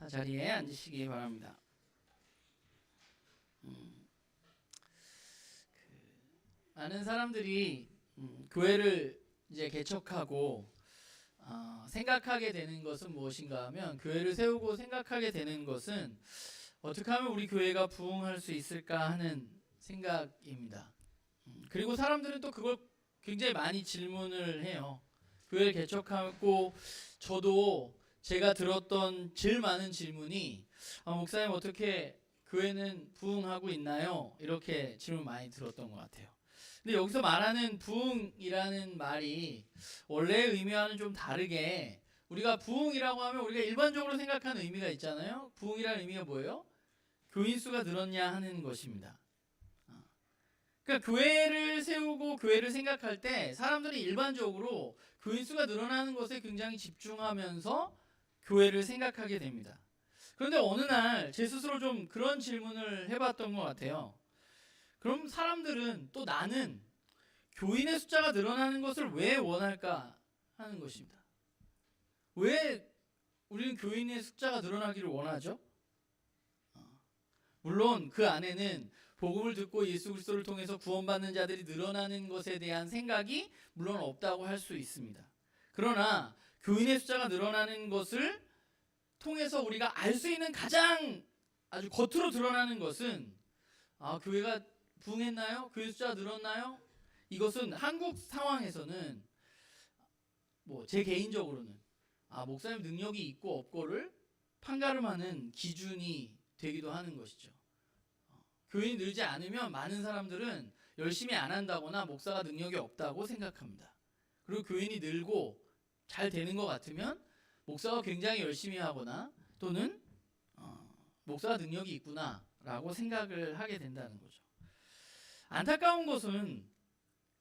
자리에 앉으시기 바랍니다. 많은 사람들이 교회를 이제 개척하고 생각하게 되는 것은 무엇인가 하면, 교회를 세우고 생각하게 되는 것은 어떻게 하면 우리 교회가 부흥할 수 있을까 하는 생각입니다. 그리고 사람들은 또 그걸 굉장히 많이 질문을 해요. 교회를 개척하고 저도 제가 들었던 제일 많은 질문이 목사님 어떻게 교회는 부흥하고 있나요? 이렇게 질문 많이 들었던 것 같아요. 근데 여기서 말하는 부흥이라는 말이 원래의 의미와는 좀 다르게, 우리가 부흥이라고 하면 우리가 일반적으로 생각하는 의미가 있잖아요. 부흥이라는 의미가 뭐예요? 교인 수가 늘었냐 하는 것입니다. 그러니까 교회를 세우고 교회를 생각할 때 사람들이 일반적으로 교인 수가 늘어나는 것에 굉장히 집중하면서 교회를 생각하게 됩니다. 그런데 어느 날 제 스스로 좀 그런 질문을 해봤던 것 같아요. 그럼 사람들은 또 나는 교인의 숫자가 늘어나는 것을 왜 원할까 하는 것입니다. 왜 우리는 교인의 숫자가 늘어나기를 원하죠? 물론 그 안에는 복음을 듣고 예수 그리스도를 통해서 구원받는 자들이 늘어나는 것에 대한 생각이 물론 없다고 할 수 있습니다. 그러나 교인의 숫자가 늘어나는 것을 통해서 우리가 알 수 있는 가장 아주 겉으로 드러나는 것은 교회가 부흥했나요? 교회 숫자가 늘었나요? 이것은 한국 상황에서는 제 개인적으로는 목사님 능력이 있고 없고를 판가름하는 기준이 되기도 하는 것이죠. 교인이 늘지 않으면 많은 사람들은 열심히 안 한다거나 목사가 능력이 없다고 생각합니다. 그리고 교인이 늘고 잘 되는 것 같으면 목사가 굉장히 열심히 하거나 또는 목사가 능력이 있구나 라고 생각을 하게 된다는 거죠. 안타까운 것은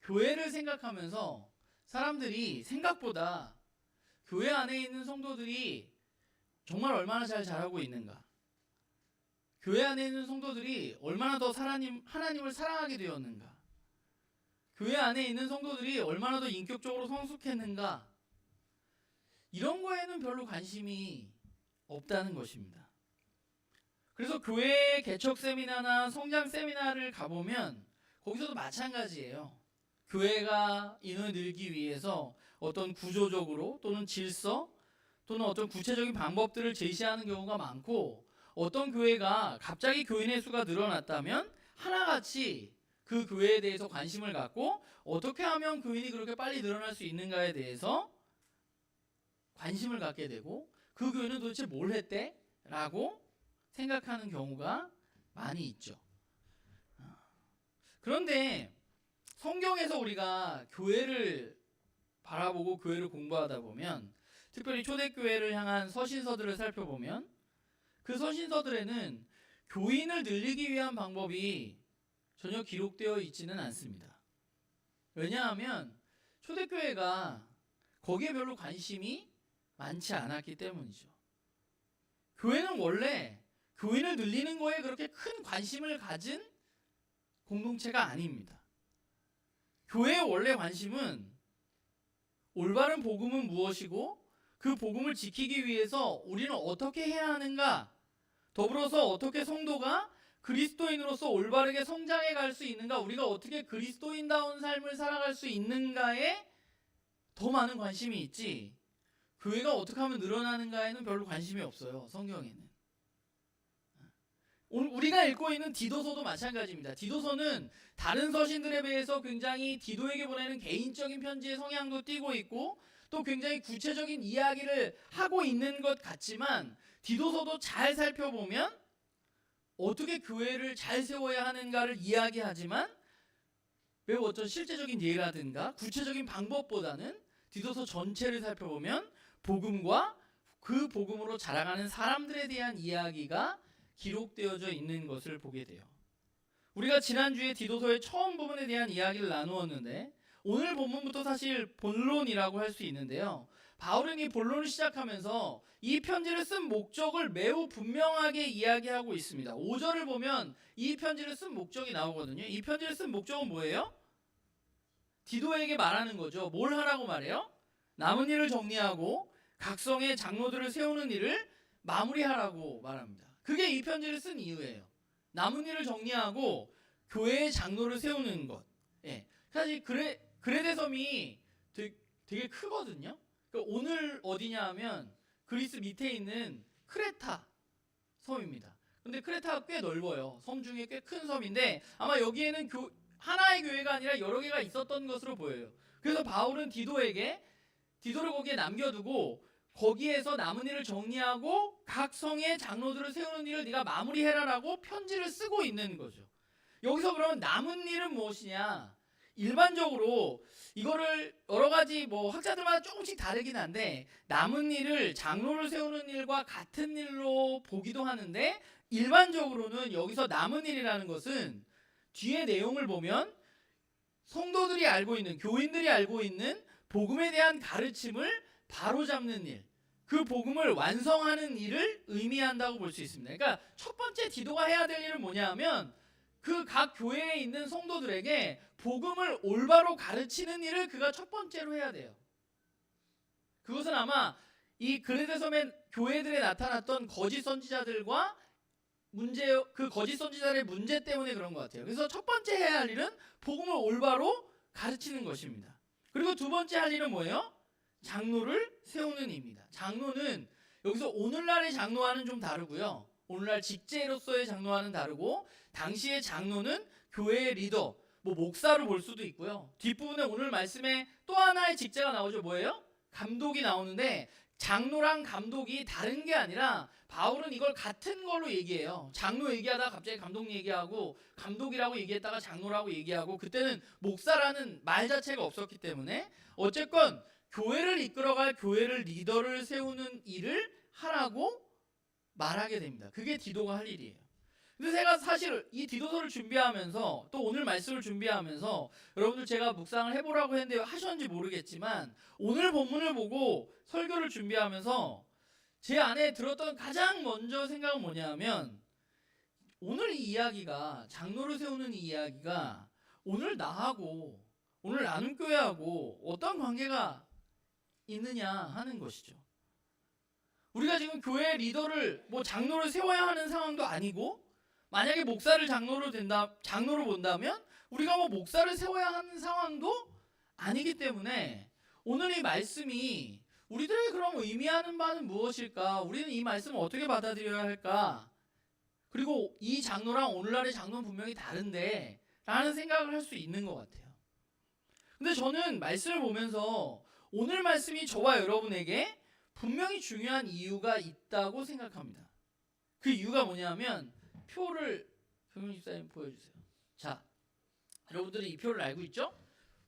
교회를 생각하면서 사람들이 생각보다 교회 안에 있는 성도들이 정말 얼마나 잘 자라고 있는가, 교회 안에 있는 성도들이 얼마나 더 하나님을 사랑하게 되었는가, 교회 안에 있는 성도들이 얼마나 더 인격적으로 성숙했는가, 이런 거에는 별로 관심이 없다는 것입니다. 그래서 교회 개척 세미나나 성장 세미나를 가보면 거기서도 마찬가지예요. 교회가 인원을 늘기 위해서 어떤 구조적으로 또는 질서 또는 어떤 구체적인 방법들을 제시하는 경우가 많고, 어떤 교회가 갑자기 교인의 수가 늘어났다면 하나같이 그 교회에 대해서 관심을 갖고 어떻게 하면 교인이 그렇게 빨리 늘어날 수 있는가에 대해서 관심을 갖게 되고, 그 교회는 도대체 뭘 했대? 라고 생각하는 경우가 많이 있죠. 그런데 성경에서 우리가 교회를 바라보고 교회를 공부하다 보면, 특별히 초대교회를 향한 서신서들을 살펴보면 그 서신서들에는 교인을 늘리기 위한 방법이 전혀 기록되어 있지는 않습니다. 왜냐하면 초대교회가 거기에 별로 관심이 많지 않았기 때문이죠. 교회는 원래 교인을 늘리는 거에 그렇게 큰 관심을 가진 공동체가 아닙니다. 교회의 원래 관심은 올바른 복음은 무엇이고 그 복음을 지키기 위해서 우리는 어떻게 해야 하는가, 더불어서 어떻게 성도가 그리스도인으로서 올바르게 성장해 갈 수 있는가, 우리가 어떻게 그리스도인다운 삶을 살아갈 수 있는가에 더 많은 관심이 있지, 교회가 어떻게 하면 늘어나는가에는 별로 관심이 없어요. 성경에는. 우리가 읽고 있는 디도서도 마찬가지입니다. 디도서는 다른 서신들에 비해서 굉장히 디도에게 보내는 개인적인 편지의 성향도 띠고 있고 또 굉장히 구체적인 이야기를 하고 있는 것 같지만, 디도서도 잘 살펴보면 어떻게 교회를 잘 세워야 하는가를 이야기하지만 매우 어떤 실제적인 예라든가 구체적인 방법보다는 디도서 전체를 살펴보면 복음과 그 복음으로 자라가는 사람들에 대한 이야기가 기록되어져 있는 것을 보게 돼요. 우리가 지난주에 디도서의 처음 부분에 대한 이야기를 나누었는데, 오늘 본문부터 사실 본론이라고 할 수 있는데요. 바울은 이 본론을 시작하면서 이 편지를 쓴 목적을 매우 분명하게 이야기하고 있습니다. 5절을 보면 이 편지를 쓴 목적이 나오거든요. 이 편지를 쓴 목적은 뭐예요? 디도에게 말하는 거죠. 뭘 하라고 말해요? 남은 일을 정리하고 각성의 장로들을 세우는 일을 마무리하라고 말합니다. 그게 이 편지를 쓴 이유예요. 남은 일을 정리하고 교회의 장로를 세우는 것. 예. 사실 그레데섬이 되게 크거든요. 그러니까 오늘 어디냐 하면 그리스 밑에 있는 크레타 섬입니다. 근데 크레타가 꽤 넓어요. 섬 중에 꽤 큰 섬인데 아마 여기에는 하나의 교회가 아니라 여러 개가 있었던 것으로 보여요. 그래서 바울은 디도를 거기에 남겨두고 거기에서 남은 일을 정리하고 각 성의 장로들을 세우는 일을 네가 마무리해라라고 편지를 쓰고 있는 거죠. 여기서 그러면 남은 일은 무엇이냐? 일반적으로 이거를 여러 가지 학자들마다 조금씩 다르긴 한데 남은 일을 장로를 세우는 일과 같은 일로 보기도 하는데 일반적으로는 여기서 남은 일이라는 것은 뒤에 내용을 보면 성도들이 알고 있는, 교인들이 알고 있는 복음에 대한 가르침을 바로잡는 일, 그 복음을 완성하는 일을 의미한다고 볼 수 있습니다. 그러니까 첫 번째 디도가 해야 될 일은 뭐냐 하면 그 각 교회에 있는 성도들에게 복음을 올바로 가르치는 일을 그가 첫 번째로 해야 돼요. 그것은 아마 이 그레데섬의 교회들에 나타났던 거짓 선지자들과 그 거짓 선지자들의 문제 때문에 그런 것 같아요. 그래서 첫 번째 해야 할 일은 복음을 올바로 가르치는 것입니다. 그리고 두 번째 할 일은 뭐예요? 장로를 세우는 일입니다. 장로는 여기서 오늘날의 장로와는 좀 다르고요. 오늘날 직제로서의 장로와는 다르고 당시의 장로는 교회의 리더, 목사로 볼 수도 있고요. 뒷부분에 오늘 말씀에 또 하나의 직제가 나오죠. 뭐예요? 감독이 나오는데 장로랑 감독이 다른 게 아니라 바울은 이걸 같은 걸로 얘기해요. 장로 얘기하다가 갑자기 감독 얘기하고 감독이라고 얘기했다가 장로라고 얘기하고 그때는 목사라는 말 자체가 없었기 때문에 어쨌건 교회를 이끌어갈 교회를 리더를 세우는 일을 하라고 말하게 됩니다. 그게 디도가 할 일이에요. 근데 제가 사실 이 디도서를 준비하면서 또 오늘 말씀을 준비하면서 여러분들 제가 묵상을 해보라고 했는데 하셨는지 모르겠지만 오늘 본문을 보고 설교를 준비하면서 제 안에 들었던 가장 먼저 생각은 뭐냐면 오늘 이 이야기가 장로를 세우는 이 이야기가 오늘 나하고 오늘 나눔교회하고 어떤 관계가 있느냐 하는 것이죠. 우리가 지금 교회 리더를 장로를 세워야 하는 상황도 아니고 만약에 목사를 장로로 본다면 우리가 목사를 세워야 하는 상황도 아니기 때문에 오늘 이 말씀이 우리들에게 그럼 의미하는 바는 무엇일까? 우리는 이 말씀을 어떻게 받아들여야 할까? 그리고 이 장로랑 오늘날의 장로는 분명히 다른데 라는 생각을 할 수 있는 것 같아요. 근데 저는 말씀을 보면서 오늘 말씀이 저와 여러분에게 분명히 중요한 이유가 있다고 생각합니다. 그 이유가 뭐냐면 표를 조명 집사님 보여주세요. 자, 여러분들이 이 표를 알고 있죠?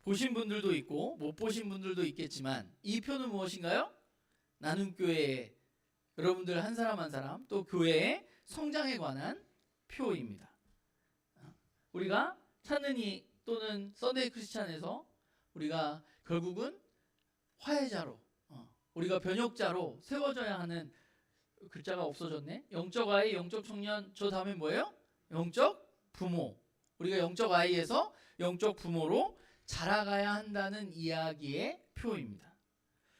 보신 분들도 있고 못 보신 분들도 있겠지만 이 표는 무엇인가요? 나눔교회 여러분들 한 사람 한 사람 또 교회의 성장에 관한 표입니다. 우리가 찾는 이 또는 썬데이 크리스찬에서 우리가 결국은 화해자로 우리가 변혁자로 세워져야 하는 글자가 없어졌네. 영적 아이, 영적 청년, 저 다음에 뭐예요? 영적 부모. 우리가 영적 아이에서 영적 부모로 자라가야 한다는 이야기의 표입니다.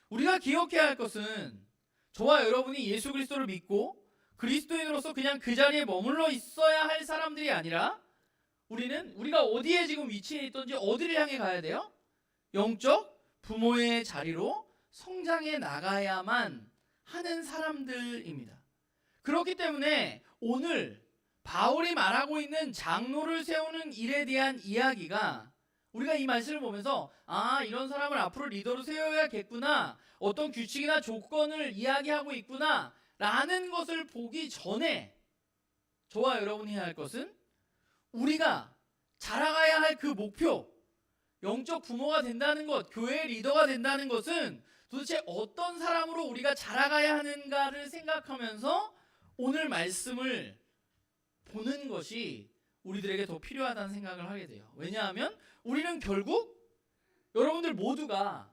우리가 기억해야 할 것은 저와 여러분이 예수 그리스도를 믿고 그리스도인으로서 그냥 그 자리에 머물러 있어야 할 사람들이 아니라 우리가 어디에 지금 위치해 있든지 어디를 향해 가야 돼요? 영적 부모의 자리로 성장해 나가야만 하는 사람들입니다. 그렇기 때문에 오늘 바울이 말하고 있는 장로를 세우는 일에 대한 이야기가 우리가 이 말씀을 보면서 이런 사람을 앞으로 리더로 세워야겠구나, 어떤 규칙이나 조건을 이야기하고 있구나 라는 것을 보기 전에 저와 여러분이 해야 할 것은 우리가 자라가야 할 그 목표, 영적 부모가 된다는 것, 교회의 리더가 된다는 것은 도대체 어떤 사람으로 우리가 자라가야 하는가를 생각하면서 오늘 말씀을 보는 것이 우리들에게 더 필요하다는 생각을 하게 돼요. 왜냐하면 우리는 결국 여러분들 모두가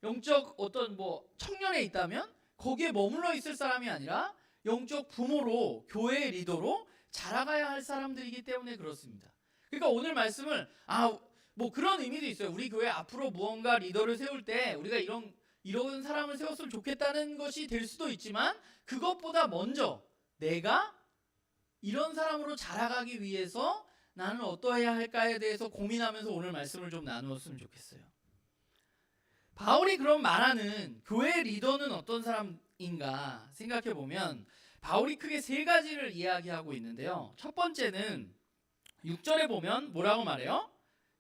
영적 어떤 청년에 있다면 거기에 머물러 있을 사람이 아니라 영적 부모로 교회의 리더로 자라가야 할 사람들이기 때문에 그렇습니다. 그러니까 오늘 말씀을 그런 의미도 있어요. 우리 교회 앞으로 무언가 리더를 세울 때 우리가 이런 사람을 세웠으면 좋겠다는 것이 될 수도 있지만, 그것보다 먼저 내가 이런 사람으로 자라가기 위해서 나는 어떠해야 할까에 대해서 고민하면서 오늘 말씀을 좀 나누었으면 좋겠어요. 바울이 그런 말하는 교회 리더는 어떤 사람인가 생각해 보면 바울이 크게 세 가지를 이야기하고 있는데요. 첫 번째는 6절에 보면 뭐라고 말해요?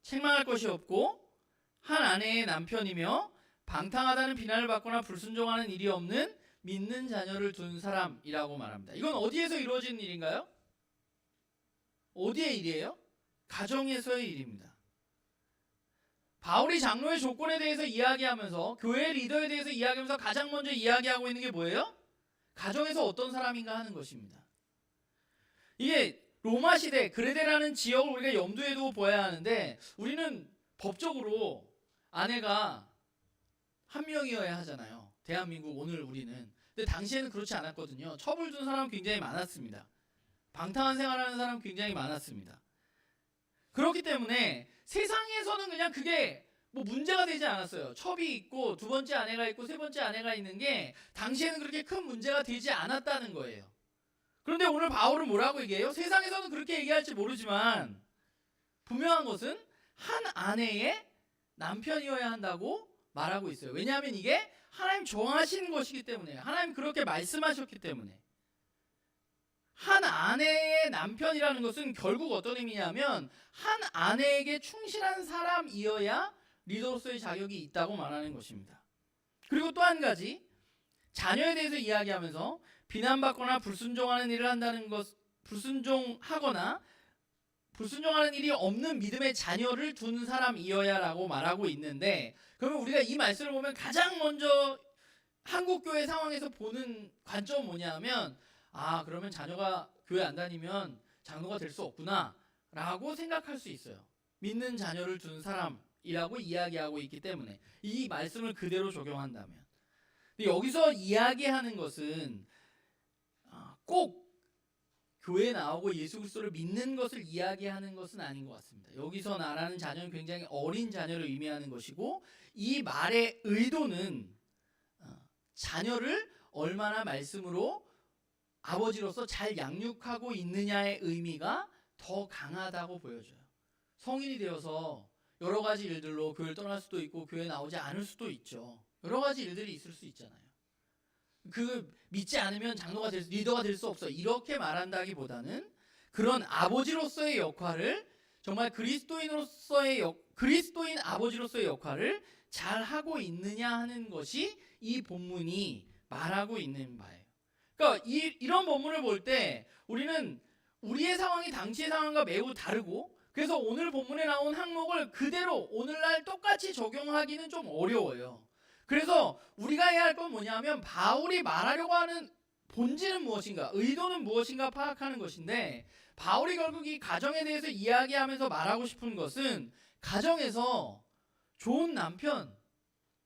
책망할 것이 없고 한 아내의 남편이며 방탕하다는 비난을 받거나 불순종하는 일이 없는 믿는 자녀를 둔 사람이라고 말합니다. 이건 어디에서 이루어지는 일인가요? 어디의 일이에요? 가정에서의 일입니다. 바울이 장로의 조건에 대해서 이야기하면서 교회 리더에 대해서 이야기하면서 가장 먼저 이야기하고 있는 게 뭐예요? 가정에서 어떤 사람인가 하는 것입니다. 이게 로마 시대 그레데라는 지역을 우리가 염두에 두고 보아야 하는데, 우리는 법적으로 아내가 한 명이어야 하잖아요. 대한민국 오늘 우리는. 근데 당시에는 그렇지 않았거든요. 첩을 둔 사람 굉장히 많았습니다. 방탕한 생활하는 사람 굉장히 많았습니다. 그렇기 때문에 세상에서는 그냥 그게 뭐 문제가 되지 않았어요. 첩이 있고 두 번째 아내가 있고 세 번째 아내가 있는 게 당시에는 그렇게 큰 문제가 되지 않았다는 거예요. 그런데 오늘 바울은 뭐라고 얘기해요? 세상에서는 그렇게 얘기할지 모르지만 분명한 것은 한 아내의 남편이어야 한다고 말하고 있어요. 왜냐하면 이게 하나님 정하신 것이기 때문에, 하나님 그렇게 말씀하셨기 때문에. 한 아내의 남편이라는 것은 결국 어떤 의미냐면 한 아내에게 충실한 사람이어야 리더로서의 자격이 있다고 말하는 것입니다. 그리고 또 한 가지, 자녀에 대해서 이야기하면서 비난받거나 불순종하는 일을 한다는 것, 불순종하는 일이 없는 믿음의 자녀를 둔 사람이어야라고 말하고 있는데, 그러면 우리가 이 말씀을 보면 가장 먼저 한국교회 상황에서 보는 관점은 뭐냐면, 그러면 자녀가 교회 안 다니면 장로가 될 수 없구나 라고 생각할 수 있어요. 믿는 자녀를 둔 사람이라고 이야기하고 있기 때문에, 이 말씀을 그대로 적용한다면. 근데 여기서 이야기하는 것은 꼭 교회에 나오고 예수 그리스도를 믿는 것을 이야기하는 것은 아닌 것 같습니다. 여기서 말하는 자녀는 굉장히 어린 자녀를 의미하는 것이고, 이 말의 의도는 자녀를 얼마나 말씀으로 아버지로서 잘 양육하고 있느냐의 의미가 더 강하다고 보여져요. 성인이 되어서 여러 가지 일들로 교회를 떠날 수도 있고 교회에 나오지 않을 수도 있죠. 여러 가지 일들이 있을 수 있잖아요. 믿지 않으면 장로가 리더가 될 수 없어, 이렇게 말한다기보다는 그런 아버지로서의 역할을, 정말 그리스도인 아버지로서의 역할을 잘 하고 있느냐 하는 것이 이 본문이 말하고 있는 바예요. 그러니까 이런 본문을 볼 때 우리는 우리의 상황이 당시의 상황과 매우 다르고, 그래서 오늘 본문에 나온 항목을 그대로 오늘날 똑같이 적용하기는 좀 어려워요. 그래서 우리가 해야 할 건 뭐냐면 바울이 말하려고 하는 본질은 무엇인가, 의도는 무엇인가 파악하는 것인데, 바울이 결국 이 가정에 대해서 이야기하면서 말하고 싶은 것은 가정에서 좋은 남편,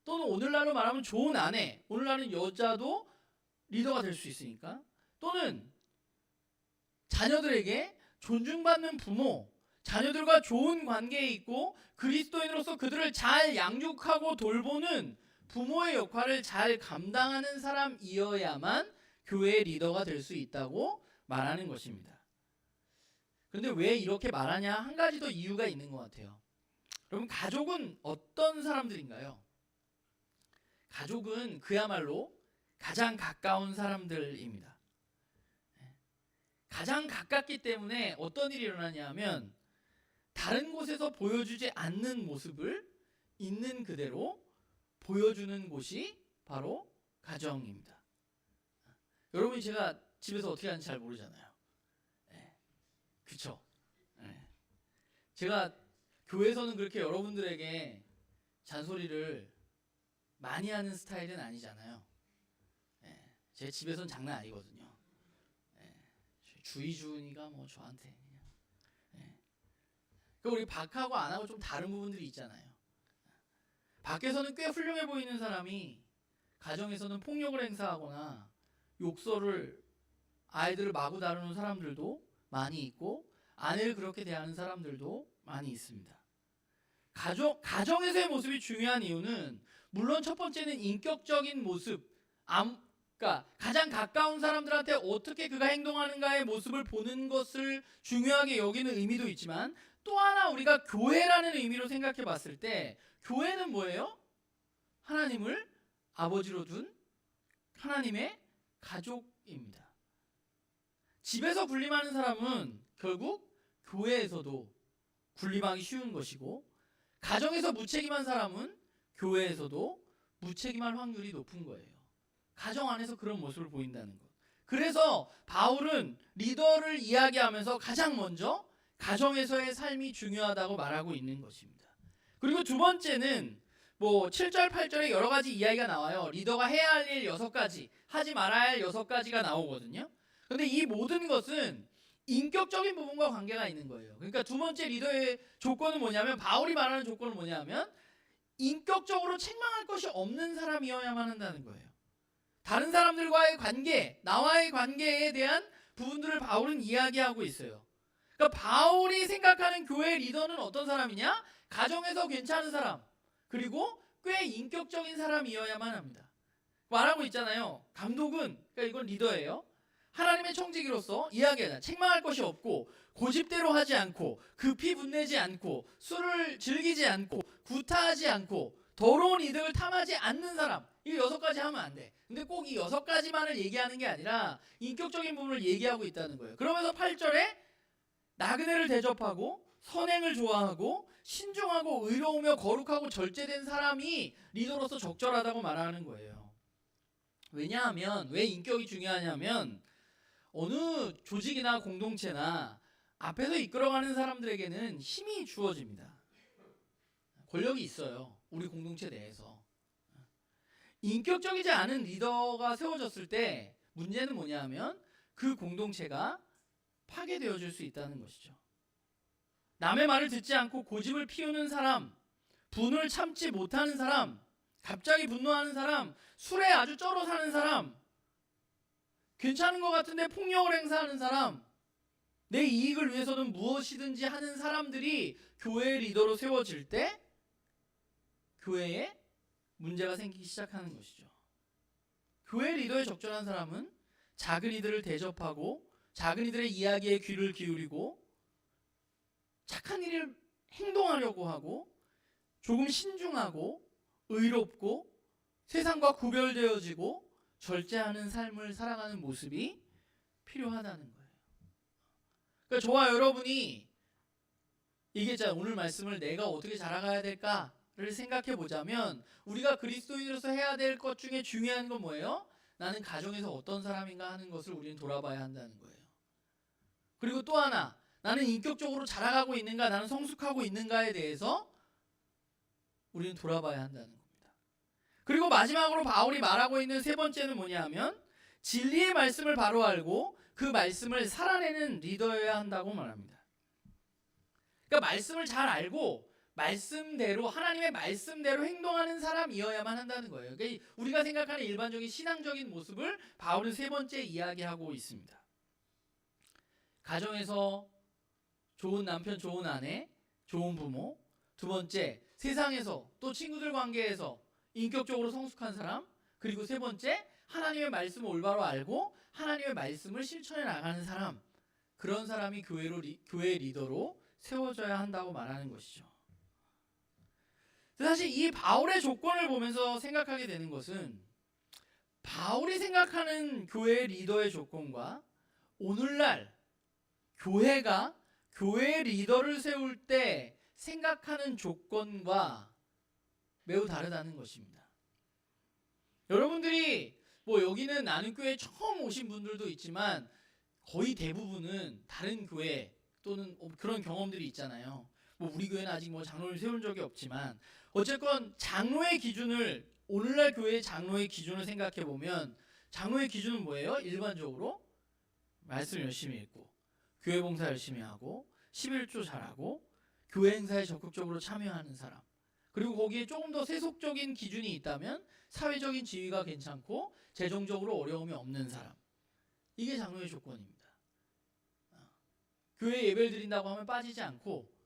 또는 오늘날로 말하면 좋은 아내, 오늘날은 여자도 리더가 될 수 있으니까, 또는 자녀들에게 존중받는 부모, 자녀들과 좋은 관계에 있고 그리스도인으로서 그들을 잘 양육하고 돌보는 부모의 역할을 잘 감당하는 사람이어야만 교회의 리더가 될 수 있다고 말하는 것입니다. 그런데 왜 이렇게 말하냐? 한 가지 더 이유가 있는 것 같아요. 여러분, 가족은 어떤 사람들인가요? 가족은 그야말로 가장 가까운 사람들입니다. 가장 가깝기 때문에 어떤 일이 일어나냐면 다른 곳에서 보여주지 않는 모습을 있는 그대로 보여주는 곳이 바로 가정입니다. 여러분이 제가 집에서 어떻게 하는지 잘 모르잖아요. 그쵸? 제가 교회에서는 그렇게 여러분들에게 잔소리를 많이 하는 스타일은 아니잖아요. 제 집에서는 장난 아니거든요. 주의주의가 뭐 저한테 그냥. 그러니까 우리 박하고 안 하고 좀 다른 부분들이 있잖아요. 밖에서는 꽤 훌륭해 보이는 사람이 가정에서는 폭력을 행사하거나 욕설을, 아이들을 마구 다루는 사람들도 많이 있고, 아내를 그렇게 대하는 사람들도 많이 있습니다. 가정에서의 모습이 중요한 이유는 물론 첫 번째는 인격적인 모습, 그러니까 가장 가까운 사람들한테 어떻게 그가 행동하는가의 모습을 보는 것을 중요하게 여기는 의미도 있지만, 또 하나 우리가 교회라는 의미로 생각해 봤을 때 교회는 뭐예요? 하나님을 아버지로 둔 하나님의 가족입니다. 집에서 군림하는 사람은 결국 교회에서도 군림하기 쉬운 것이고, 가정에서 무책임한 사람은 교회에서도 무책임할 확률이 높은 거예요. 가정 안에서 그런 모습을 보인다는 것. 그래서 바울은 리더를 이야기하면서 가장 먼저 가정에서의 삶이 중요하다고 말하고 있는 것입니다. 그리고 두 번째는 7절, 8절에 여러 가지 이야기가 나와요. 리더가 해야 할 일 6가지, 하지 말아야 할 6가지가 나오거든요. 근데 이 모든 것은 인격적인 부분과 관계가 있는 거예요. 그러니까 두 번째 리더의 조건은 뭐냐면, 바울이 말하는 조건은 뭐냐면 인격적으로 책망할 것이 없는 사람이어야만 한다는 거예요. 다른 사람들과의 관계, 나와의 관계에 대한 부분들을 바울은 이야기하고 있어요. 그러니까 바울이 생각하는 교회 리더는 어떤 사람이냐? 가정에서 괜찮은 사람, 그리고 꽤 인격적인 사람이어야만 합니다. 말하고 있잖아요. 감독은, 그러니까 이건 리더예요. 하나님의 청지기로서 이야기하자. 책망할 것이 없고, 고집대로 하지 않고, 급히 분내지 않고, 술을 즐기지 않고, 구타하지 않고, 더러운 이득을 탐하지 않는 사람. 이 6가지 하면 안 돼. 근데 꼭 이 6가지만을 얘기하는 게 아니라 인격적인 부분을 얘기하고 있다는 거예요. 그러면서 8절에 나그네를 대접하고, 선행을 좋아하고, 신중하고, 의로우며 거룩하고 절제된 사람이 리더로서 적절하다고 말하는 거예요. 왜냐하면, 왜 인격이 중요하냐면, 어느 조직이나 공동체나 앞에서 이끌어가는 사람들에게는 힘이 주어집니다. 권력이 있어요. 우리 공동체 내에서. 인격적이지 않은 리더가 세워졌을 때 문제는 뭐냐면, 그 공동체가 파괴되어질 수 있다는 것이죠. 남의 말을 듣지 않고 고집을 피우는 사람, 분을 참지 못하는 사람, 갑자기 분노하는 사람, 술에 아주 쩔어 사는 사람, 괜찮은 것 같은데 폭력을 행사하는 사람, 내 이익을 위해서는 무엇이든지 하는 사람들이 교회 리더로 세워질 때 교회에 문제가 생기기 시작하는 것이죠. 교회 리더에 적절한 사람은 작은 이들을 대접하고, 작은 이들의 이야기에 귀를 기울이고, 착한 일을 행동하려고 하고, 조금 신중하고, 의롭고, 세상과 구별되어지고 절제하는 삶을 살아가는 모습이 필요하다는 거예요. 그러니까 저와 여러분이 이게 오늘 말씀을 내가 어떻게 자라가야 될까를 생각해 보자면, 우리가 그리스도인으로서 해야 될 것 중에 중요한 건 뭐예요? 나는 가정에서 어떤 사람인가 하는 것을 우리는 돌아봐야 한다는 거예요. 그리고 또 하나, 나는 인격적으로 자라가고 있는가, 나는 성숙하고 있는가에 대해서 우리는 돌아봐야 한다는 겁니다. 그리고 마지막으로 바울이 말하고 있는 세 번째는 뭐냐 하면, 진리의 말씀을 바로 알고 그 말씀을 살아내는 리더여야 한다고 말합니다. 그러니까 말씀을 잘 알고 말씀대로, 하나님의 말씀대로 행동하는 사람이어야만 한다는 거예요. 그러니까 우리가 생각하는 일반적인 신앙적인 모습을 바울은 세 번째 이야기하고 있습니다. 가정에서 좋은 남편, 좋은 아내, 좋은 부모. 두 번째, 세상에서 또 친구들 관계에서 인격적으로 성숙한 사람. 그리고 세 번째, 하나님의 말씀을 올바로 알고 하나님의 말씀을 실천해 나가는 사람. 그런 사람이 교회 리더로 세워져야 한다고 말하는 것이죠. 사실 이 바울의 조건을 보면서 생각하게 되는 것은, 바울이 생각하는 교회 리더의 조건과 오늘날 교회가 교회 리더를 세울 때 생각하는 조건과 매우 다르다는 것입니다. 여러분들이 여기는 나는 교회 처음 오신 분들도 있지만 거의 대부분은 다른 교회 또는 그런 경험들이 있잖아요. 우리 교회는 아직 장로를 세운 적이 없지만, 어쨌건 장로의 기준을, 오늘날 교회의 장로의 기준을 생각해 보면, 장로의 기준은 뭐예요? 일반적으로 말씀 열심히 읽고, 교회 봉사 열심히 하고, 11조 잘하고, 교회 행사에 적극적으로 참여하는 사람. 그리고 거기에 조금 더 세속적인 기준이 있다면 사회적인 지위가 괜찮고 재정적으로 어려움이 없는 사람. 이게 장로의 조건입니다. 교회 예배를 드린다고 하면 빠지지 않고,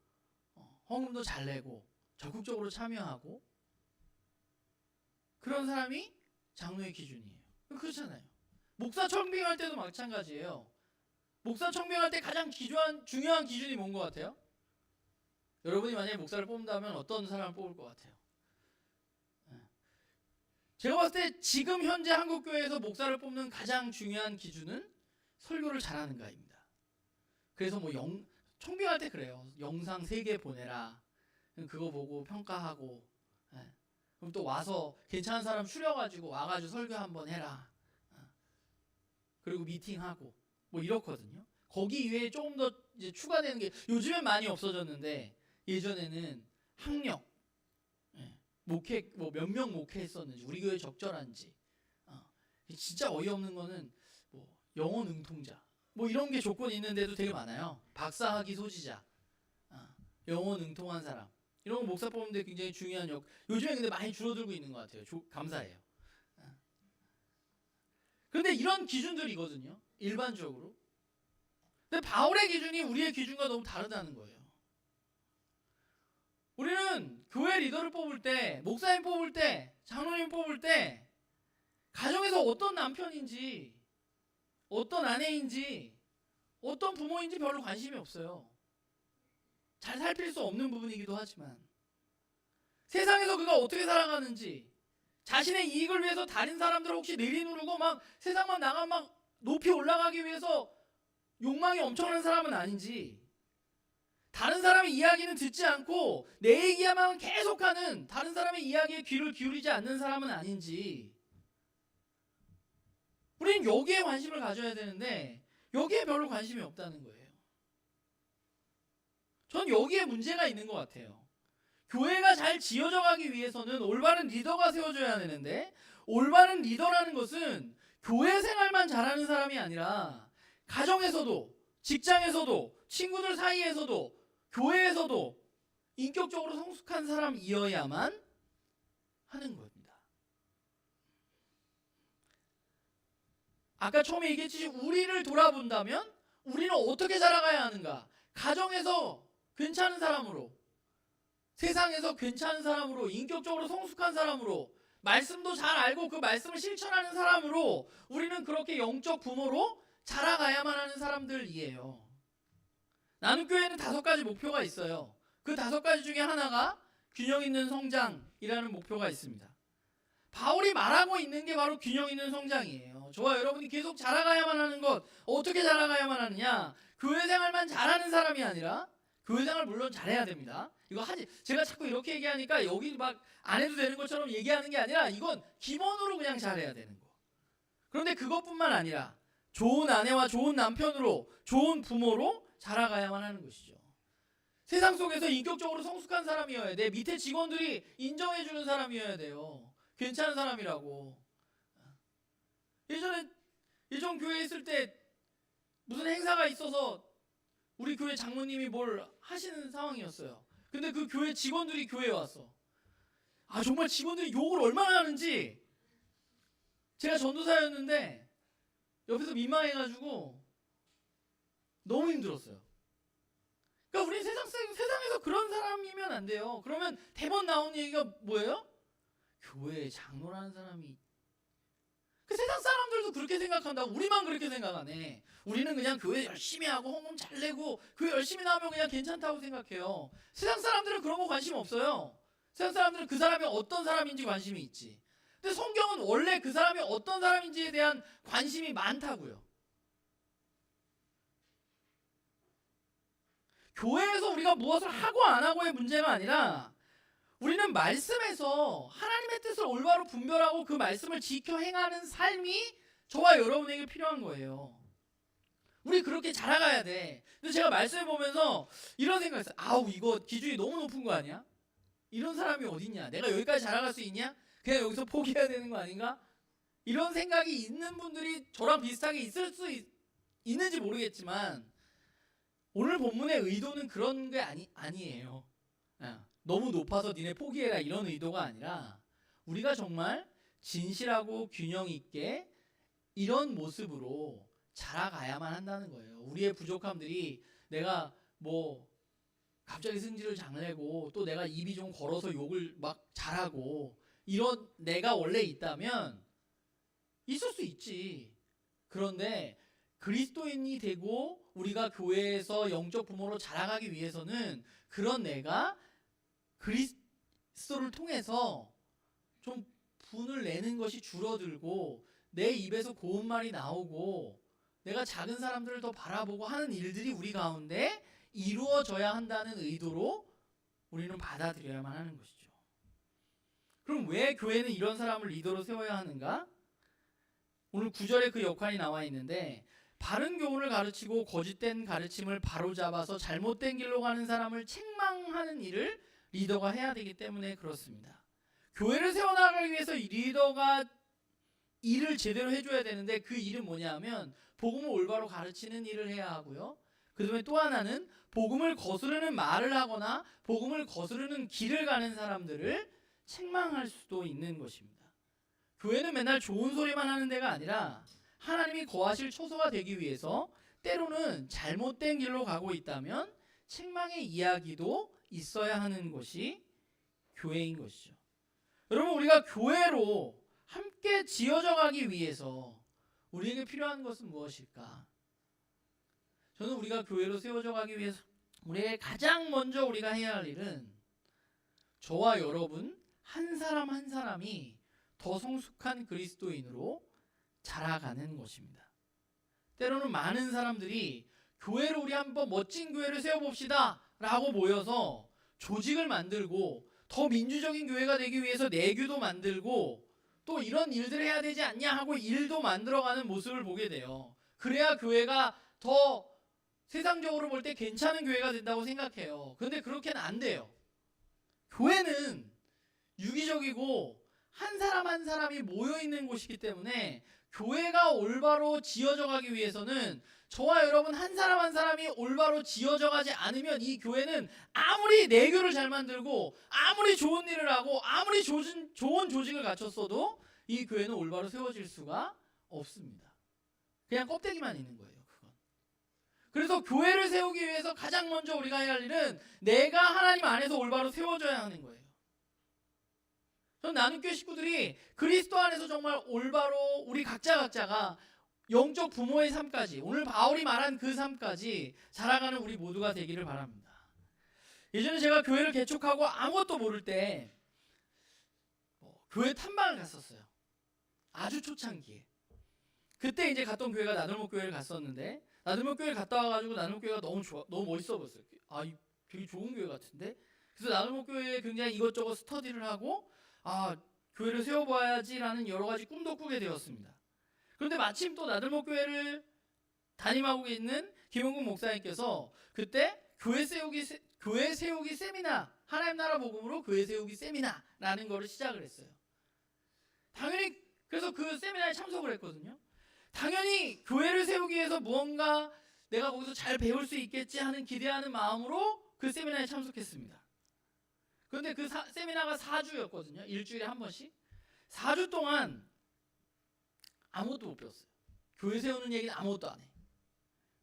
헌금도 잘 내고 적극적으로 참여하고, 그런 사람이 장로의 기준이에요. 그렇잖아요. 목사 청빙할 때도 마찬가지예요. 목사 청빙할 때 가장 중요한 기준이 뭔 것 같아요? 여러분이 만약에 목사를 뽑는다면 어떤 사람을 뽑을 것 같아요? 제가 봤을 때 지금 현재 한국교회에서 목사를 뽑는 가장 중요한 기준은 설교를 잘하는가입니다. 그래서 뭐 청빙할 때 그래요. 영상 3개 보내라. 그거 보고 평가하고, 그럼 또 와서 괜찮은 사람 추려가지고 와가지고 설교 한번 해라. 그리고 미팅하고 뭐 이렇거든요. 거기 이외에 조금 더 이제 추가되는 게 요즘엔 많이 없어졌는데 예전에는 학력, 목회 뭐 몇 명 목회했었는지 우리 교회 적절한지, 진짜 어이없는 거는 뭐 영어 능통자 뭐 이런 게 조건이 있는데도 되게 많아요. 박사학위 소지자, 영어 능통한 사람 이런 거 목사 뽑는데 굉장히 중요한 요즘에 근데 많이 줄어들고 있는 것 같아요. 감사해요. 그런데 이런 기준들이거든요. 일반적으로. 근데 바울의 기준이 우리의 기준과 너무 다르다는 거예요. 우리는 교회 리더를 뽑을 때, 목사님 뽑을 때, 장로님 뽑을 때 가정에서 어떤 남편인지, 어떤 아내인지, 어떤 부모인지 별로 관심이 없어요. 잘 살필 수 없는 부분이기도 하지만 세상에서 그가 어떻게 살아가는지, 자신의 이익을 위해서 다른 사람들을 혹시 내리누르고 막 세상만 나가 막 높이 올라가기 위해서 욕망이 엄청난 사람은 아닌지, 다른 사람의 이야기는 듣지 않고 내 얘기야만 계속하는 다른 사람의 이야기에 귀를 기울이지 않는 사람은 아닌지, 우리는 여기에 관심을 가져야 되는데 여기에 별로 관심이 없다는 거예요. 전 여기에 문제가 있는 것 같아요. 교회가 잘 지어져 가기 위해서는 올바른 리더가 세워져야 되는데, 올바른 리더라는 것은 교회 생활만 잘하는 사람이 아니라 가정에서도, 직장에서도, 친구들 사이에서도, 교회에서도 인격적으로 성숙한 사람이어야만 하는 겁니다. 아까 처음에 얘기했듯이 우리를 돌아본다면 우리는 어떻게 자라가야 하는가? 가정에서 괜찮은 사람으로, 세상에서 괜찮은 사람으로, 인격적으로 성숙한 사람으로, 말씀도 잘 알고 그 말씀을 실천하는 사람으로 우리는 그렇게 영적 부모로 자라가야만 하는 사람들이에요. 나눔교회는 5가지 목표가 있어요. 그 5가지 중에 하나가 균형 있는 성장이라는 목표가 있습니다. 바울이 말하고 있는 게 바로 균형 있는 성장이에요. 저와 여러분이 계속 자라가야만 하는 것, 어떻게 자라가야만 하느냐? 교회 생활만 잘하는 사람이 아니라, 교회 생활 물론 잘해야 됩니다. 제가 자꾸 이렇게 얘기하니까 여기 막 안 해도 되는 것처럼 얘기하는 게 아니라 이건 기본으로 그냥 잘해야 되는 거. 그런데 그것뿐만 아니라 좋은 아내와 좋은 남편으로, 좋은 부모로 자라가야만 하는 것이죠. 세상 속에서 인격적으로 성숙한 사람이어야 돼. 밑에 직원들이 인정해주는 사람이어야 돼요. 괜찮은 사람이라고. 예전 교회에 있을 때 무슨 행사가 있어서 우리 교회 장로님이 뭘 하시는 상황이었어요. 근데 그 교회 직원들이 교회에 왔어. 정말 직원들이 욕을 얼마나 하는지. 제가 전도사였는데 옆에서 민망해가지고 너무 힘들었어요. 그러니까 우리 세상에서 그런 사람이면 안 돼요. 그러면 대번 나오는 얘기가 뭐예요? 교회에 장로라는 사람이, 그 세상 사람들도 그렇게 생각한다고. 우리만 그렇게 생각하네. 우리는 그냥 교회 열심히 하고 헌금 잘 내고 교회 열심히 나오면 그냥 괜찮다고 생각해요. 세상 사람들은 그런 거 관심 없어요. 세상 사람들은 그 사람이 어떤 사람인지 관심이 있지. 근데 성경은 원래 그 사람이 어떤 사람인지에 대한 관심이 많다고요. 교회에서 우리가 무엇을 하고 안 하고의 문제가 아니라 우리는 말씀에서 하나님의 뜻을 올바로 분별하고 그 말씀을 지켜 행하는 삶이 저와 여러분에게 필요한 거예요. 우리 그렇게 자라가야 돼. 근데 제가 말씀을 보면서 이런 생각했어요. 이거 기준이 너무 높은 거 아니야? 이런 사람이 어딨냐? 내가 여기까지 자라갈 수 있냐? 그냥 여기서 포기해야 되는 거 아닌가? 이런 생각이 있는 분들이 저랑 비슷하게 있을 수 있는지 모르겠지만, 오늘 본문의 의도는 그런 게 아니에요. 너무 높아서 니네 포기해라 이런 의도가 아니라, 우리가 정말 진실하고 균형 있게 이런 모습으로 자라가야만 한다는 거예요. 우리의 부족함들이 내가 갑자기 승질을 장내고 또 내가 입이 좀 걸어서 욕을 막 잘하고 이런 내가 원래 있다면 있을 수 있지. 그런데 그리스도인이 되고 우리가 교회에서 영적 부모로 자라가기 위해서는 그런 내가 그리스도를 통해서 좀 분을 내는 것이 줄어들고 내 입에서 고운 말이 나오고 내가 작은 사람들을 더 바라보고 하는 일들이 우리 가운데 이루어져야 한다는 의도로 우리는 받아들여야만 하는 것이죠. 그럼 왜 교회는 이런 사람을 리더로 세워야 하는가? 오늘 9절에 그 역할이 나와 있는데, 바른 교훈을 가르치고 거짓된 가르침을 바로잡아서 잘못된 길로 가는 사람을 책망하는 일을 리더가 해야 되기 때문에 그렇습니다. 교회를 세워나가기 위해서 리더가 일을 제대로 해줘야 되는데, 그 일은 뭐냐 하면 복음을 올바로 가르치는 일을 해야 하고요. 그 다음에 또 하나는 복음을 거스르는 말을 하거나 복음을 거스르는 길을 가는 사람들을 책망할 수도 있는 것입니다. 교회는 맨날 좋은 소리만 하는 데가 아니라 하나님이 거하실 처소가 되기 위해서 때로는 잘못된 길로 가고 있다면 책망의 이야기도 있어야 하는 것이 교회인 것이죠. 여러분, 우리가 교회로 함께 지어져 가기 위해서 우리에게 필요한 것은 무엇일까? 저는 우리가 교회로 세워져 가기 위해서 우리의 가장 먼저 우리가 해야 할 일은 저와 여러분 한 사람 한 사람이 더 성숙한 그리스도인으로 자라가는 것입니다. 때로는 많은 사람들이 교회를 우리 한번 멋진 교회를 세워봅시다 라고 모여서 조직을 만들고 더 민주적인 교회가 되기 위해서 내규도 만들고 또 이런 일들을 해야 되지 않냐 하고 일도 만들어가는 모습을 보게 돼요. 그래야 교회가 더 세상적으로 볼 때 괜찮은 교회가 된다고 생각해요. 그런데 그렇게는 안 돼요. 교회는 유기적이고 한 사람 한 사람이 모여있는 곳이기 때문에 교회가 올바로 지어져 가기 위해서는 저와 여러분 한 사람 한 사람이 올바로 지어져 가지 않으면 이 교회는 아무리 내교를 잘 만들고 아무리 좋은 일을 하고 아무리 좋은 조직을 갖췄어도 이 교회는 올바로 세워질 수가 없습니다. 그냥 껍데기만 있는 거예요. 그건. 그래서 교회를 세우기 위해서 가장 먼저 우리가 해야 할 일은 내가 하나님 안에서 올바로 세워져야 하는 거예요. 저는 나눔교회 식구들이 그리스도 안에서 정말 올바로 우리 각자가 영적 부모의 삶까지, 오늘 바울이 말한 그 삶까지 자라가는 우리 모두가 되기를 바랍니다. 예전에 제가 교회를 개척하고 아무것도 모를 때 교회 탐방을 갔었어요. 아주 초창기에. 그때 이제 갔던 교회가 나들목교회를 갔었는데, 나들목교회를 갔다 와가지고 나들목교회가 너무 멋있어 보였어요. 아, 되게 좋은 교회 같은데? 그래서 나들목교회에 굉장히 이것저것 스터디를 하고 교회를 세워봐야지라는 여러 가지 꿈도 꾸게 되었습니다. 그런데 마침 또 나들목교회를 담임하고 있는 김용국 목사님께서 그때 교회 세우기 세미나, 하나님 나라 복음으로 교회 세우기 세미나라는 거를 시작을 했어요. 당연히 그래서 그 세미나에 참석을 했거든요. 당연히 교회를 세우기 위해서 무언가 내가 거기서 잘 배울 수 있겠지 하는 기대하는 마음으로 그 세미나에 참석했습니다. 그런데 그 세미나가 4주였거든요. 일주일에 한 번씩. 4주 동안 아무것도 못 배웠어요. 교회 세우는 얘기는 아무것도 안 해.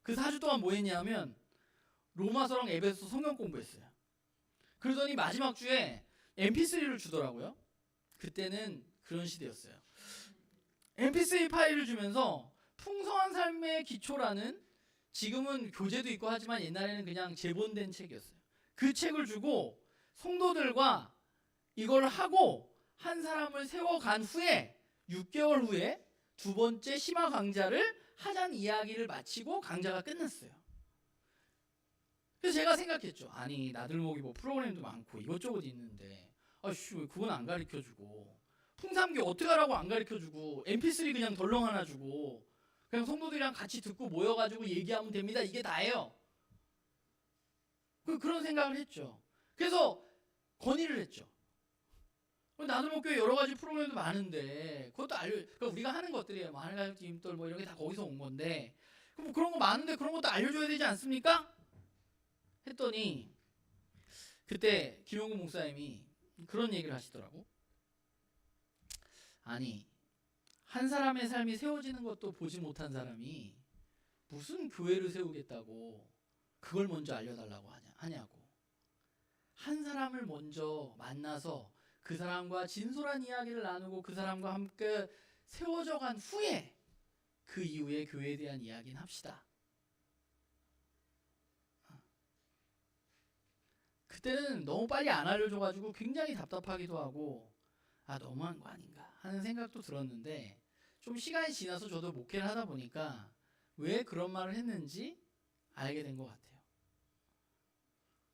그 4주 동안 뭐 했냐면 로마서랑 에베소서 성경 공부했어요. 그러더니 마지막 주에 mp3를 주더라고요. 그때는 그런 시대였어요. mp3 파일을 주면서 풍성한 삶의 기초라는, 지금은 교재도 있고 하지만 옛날에는 그냥 제본된 책이었어요. 그 책을 주고 성도들과 이걸 하고 한 사람을 세워간 후에 6개월 후에 두 번째 심화 강좌를 하자는 이야기를 마치고 강좌가 끝났어요. 그래서 제가 생각했죠. 아니, 나들목이 뭐 프로그램도 많고 이것저것 있는데 왜 그건 안 가르쳐주고, 풍삼교 어떻게 하라고 안 가르쳐주고, mp3 그냥 덜렁 하나 주고 그냥 성도들이랑 같이 듣고 모여가지고 얘기하면 됩니다. 이게 다예요. 그런 생각을 했죠. 그래서 건의를 했죠. 나들목교회 여러 가지 프로그램도 많은데 그것도 그러니까 우리가 하는 것들이에요. 뭐 하늘가족 팀들 뭐 이런 게 다 거기서 온 건데 뭐 그런 거 많은데 그런 것도 알려줘야 되지 않습니까? 했더니 그때 김용국 목사님이 그런 얘기를 하시더라고. 아니, 한 사람의 삶이 세워지는 것도 보지 못한 사람이 무슨 교회를 세우겠다고 그걸 먼저 알려달라고 하냐고. 한 사람을 먼저 만나서 그 사람과 진솔한 이야기를 나누고 그 사람과 함께 세워져 간 후에 그 이후에 교회에 대한 이야기는 합시다. 그때는 너무 빨리 안 알려줘가지고 굉장히 답답하기도 하고 너무한 거 아닌가 하는 생각도 들었는데, 좀 시간이 지나서 저도 목회를 하다 보니까 왜 그런 말을 했는지 알게 된 것 같아요.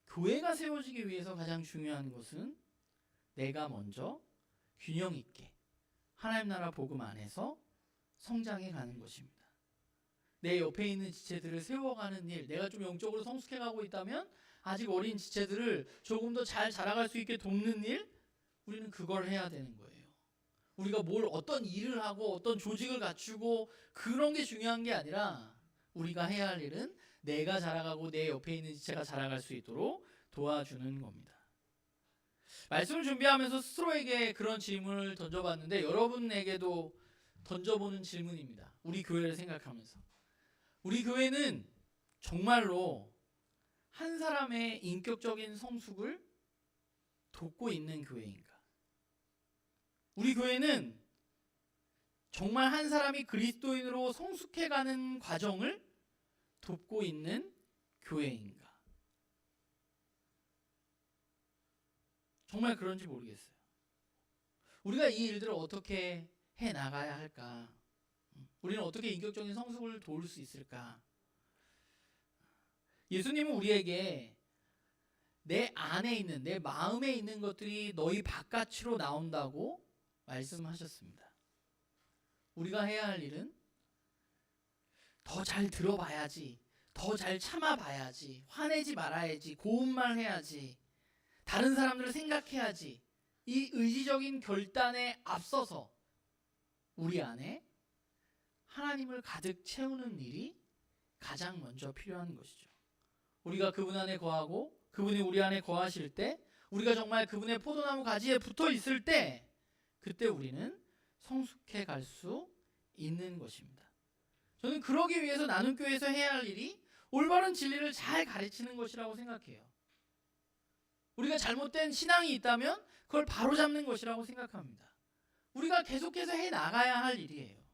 교회가 세워지기 위해서 가장 중요한 것은 내가 먼저 균형 있게 하나님 나라 복음 안에서 성장해 가는 것입니다. 내 옆에 있는 지체들을 세워가는 일, 내가 좀 영적으로 성숙해 가고 있다면 아직 어린 지체들을 조금 더 잘 자라갈 수 있게 돕는 일, 우리는 그걸 해야 되는 거예요. 우리가 어떤 일을 하고 어떤 조직을 갖추고 그런 게 중요한 게 아니라 우리가 해야 할 일은 내가 자라가고 내 옆에 있는 지체가 자라갈 수 있도록 도와주는 겁니다. 말씀을 준비하면서 스스로에게 그런 질문을 던져봤는데 여러분에게도 던져보는 질문입니다. 우리 교회를 생각하면서 우리 교회는 정말로 한 사람의 인격적인 성숙을 돕고 있는 교회인가? 우리 교회는 정말 한 사람이 그리스도인으로 성숙해가는 과정을 돕고 있는 교회인가? 정말 그런지 모르겠어요. 우리가 이 일들을 어떻게 해 나가야 할까? 우리는 어떻게 인격적인 성숙을 도울 수 있을까? 예수님은 우리에게 내 안에 있는, 내 마음에 있는 것들이 너희 바깥으로 나온다고 말씀하셨습니다. 우리가 해야 할 일은 더 잘 들어봐야지, 더 잘 참아봐야지, 화내지 말아야지, 고운말 해야지, 다른 사람들을 생각해야지, 이 의지적인 결단에 앞서서 우리 안에 하나님을 가득 채우는 일이 가장 먼저 필요한 것이죠. 우리가 그분 안에 거하고 그분이 우리 안에 거하실 때, 우리가 정말 그분의 포도나무 가지에 붙어 있을 때, 그때 우리는 성숙해 갈 수 있는 것입니다. 저는 그러기 위해서 나눔교회에서 해야 할 일이 올바른 진리를 잘 가르치는 것이라고 생각해요. 우리가 잘못된 신앙이 있다면 그걸 바로잡는 것이라고 생각합니다. 우리가 계속해서 해 나가야 할 일이에요.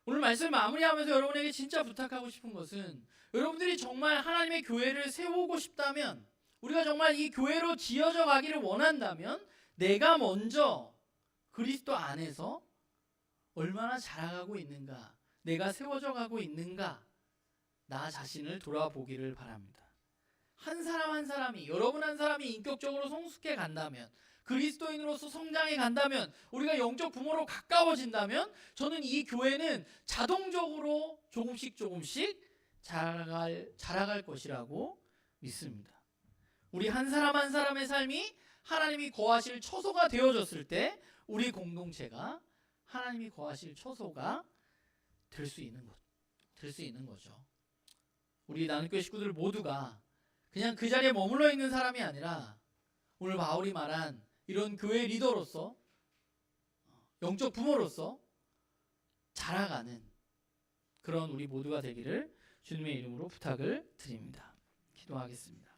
오늘 말씀 마무리하면서 여러분에게 진짜 부탁하고 싶은 것은, 여러분들이 정말 하나님의 교회를 세우고 싶다면, 우리가 정말 이 교회로 지어져 가기를 원한다면, 내가 먼저 그리스도 안에서 얼마나 자라가고 있는가, 내가 세워져 가고 있는가, 나 자신을 돌아보기를 바랍니다. 한 사람 한 사람이, 여러분 한 사람이 인격적으로 성숙해 간다면, 그리스도인으로서 성장해 간다면, 우리가 영적 부모로 가까워진다면, 저는 이 교회는 자동적으로 조금씩 자라갈 것이라고 믿습니다. 우리 한 사람 한 사람의 삶이 하나님이 거하실 처소가 되어졌을 때, 우리 공동체가 하나님이 거하실 처소가 될 수 있는 거죠. 우리 나눔교회 식구들 모두가 그냥 그 자리에 머물러 있는 사람이 아니라, 오늘 바울이 말한 이런 교회 리더로서, 영적 부모로서 자라가는 그런 우리 모두가 되기를 주님의 이름으로 부탁을 드립니다. 기도하겠습니다.